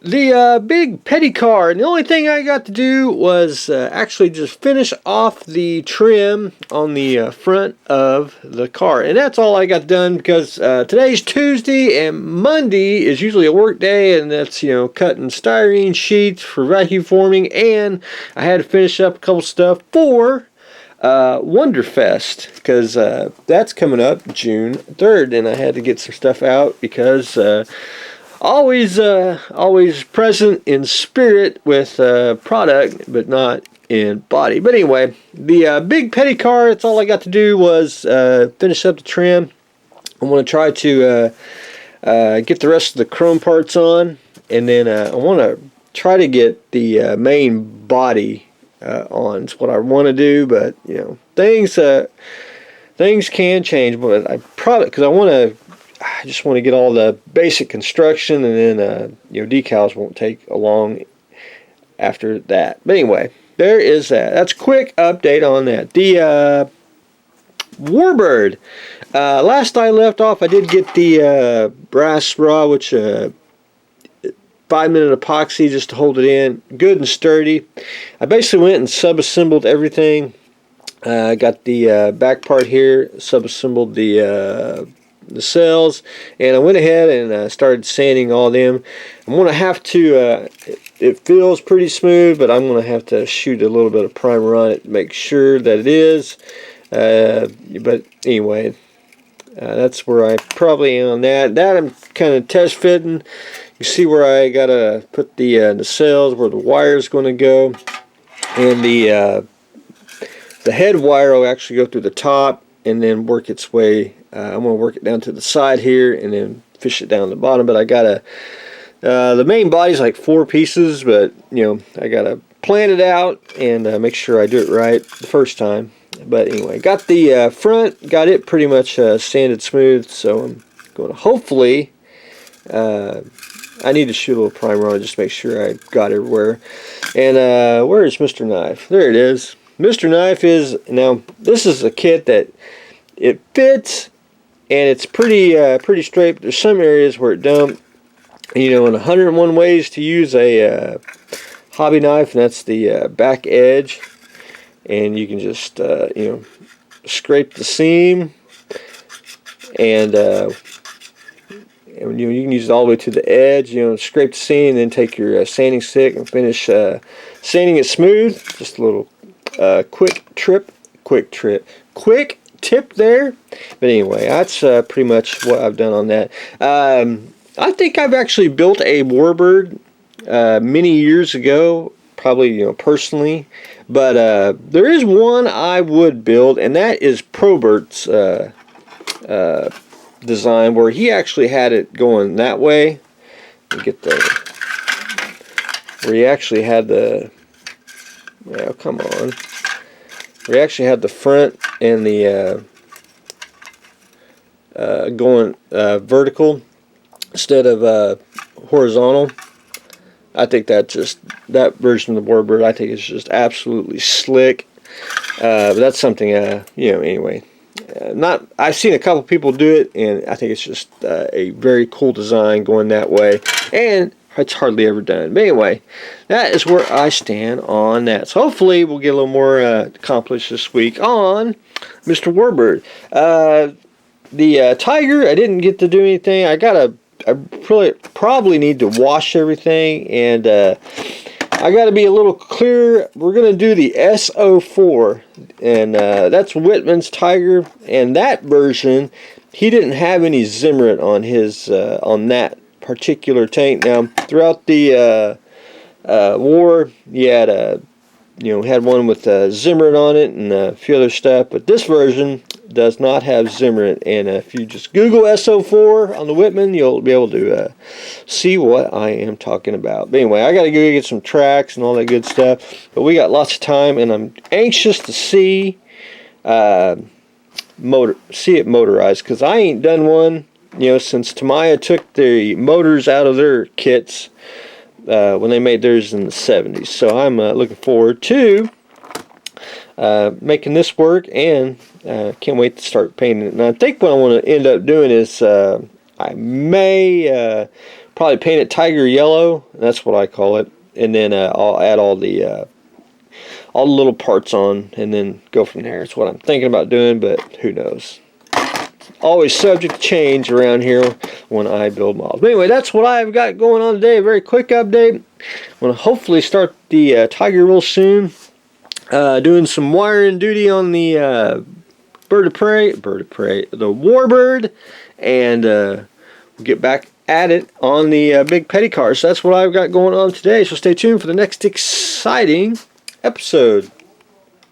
The big petty car, and the only thing I got to do was actually just finish off the trim on the front of the car, and that's all I got done because today's Tuesday and Monday is usually a work day, and that's cutting styrene sheets for vacuum forming, and I had to finish up a couple stuff for Wonderfest because that's coming up June 3rd, and I had to get some stuff out because always present in spirit with product, but not in body. But anyway, the big petty car, that's all I got to do was finish up the trim. I want to try to get the rest of the chrome parts on, and then I want to try to get the main body on. It's what I want to do, but things can change. But I probably, because I just want to get all the basic construction, and then decals won't take long after that. But anyway, there is that. That's a quick update on that. The Warbird. Last I left off, I did get the brass rod, which 5-minute epoxy just to hold it in, good and sturdy. I basically went and sub-assembled everything. Got the back part here, sub-assembled the cells, and I went ahead and started sanding all them. I'm going to have to, it feels pretty smooth, but I'm going to have to shoot a little bit of primer on it to make sure that it is. But anyway, that's where I probably am on that. That I'm kind of test fitting. You see where I got to put the cells, where the wire is going to go, and the head wire will actually go through the top and then work its way. I'm going to work it down to the side here and then fish it down the bottom. But I got the main body's like 4 pieces, but I got to plan it out and make sure I do it right the first time. But anyway, got the front, got it pretty much sanded smooth, so I'm going to hopefully, I need to shoot a little primer on it just to make sure I got everywhere. And where is Mr. Knife? There it is. Mr. Knife is, now this is a kit that it fits, and it's pretty straight, but there's some areas where it don't. In 101 ways to use a hobby knife, and that's the back edge, and you can just scrape the seam, and you can use it all the way to the edge. Scrape the seam, and then take your sanding stick and finish sanding it smooth. Just a little quick tip there. But anyway, that's pretty much what I've done on that. I think I've actually built a Warbird many years ago, probably personally, but there is one I would build, and that is Probert's design, where he actually had it going that way. Let me get where he actually had the, come on, where he actually had the front and the going vertical instead of horizontal. I think that version of the Warbird, I think it's just absolutely slick. But that's something, anyway. I've seen a couple people do it, and I think it's just a very cool design going that way, and it's hardly ever done. But anyway, that is where I stand on that. So hopefully we'll get a little more accomplished this week on Mr. Warbird. The Tiger, I didn't get to do anything. I probably need to wash everything, and I got to be a little clear. We're going to do the SO4, and that's Whitman's Tiger, and that version, he didn't have any Zimmerit on his on that particular tank. Now, throughout the war, he had had one with Zimmerit on it and a few other stuff, but this version does not have Zimmerit, and if you just Google SO4 on the Whitman, you'll be able to see what I am talking about. But anyway, I got to go get some tracks and all that good stuff, but we got lots of time, and I'm anxious to see it motorized, because I ain't done one since Tamiya took the motors out of their kits when they made theirs in the 70s. So I'm looking forward to making this work, and can't wait to start painting it. And I think what I want to end up doing is I may Probably paint it tiger yellow. That's what I call it. And then I'll add all the little parts on, and then go from there. It's what I'm thinking about doing, but who knows. Always subject to change around here when I build models. But anyway, that's what I've got going on today. A very quick update. I'm going to hopefully start the Tiger real soon. Doing some wiring duty on the the Warbird, and we'll get back at it on the big petty car. So that's what I've got going on today. So stay tuned for the next exciting episode.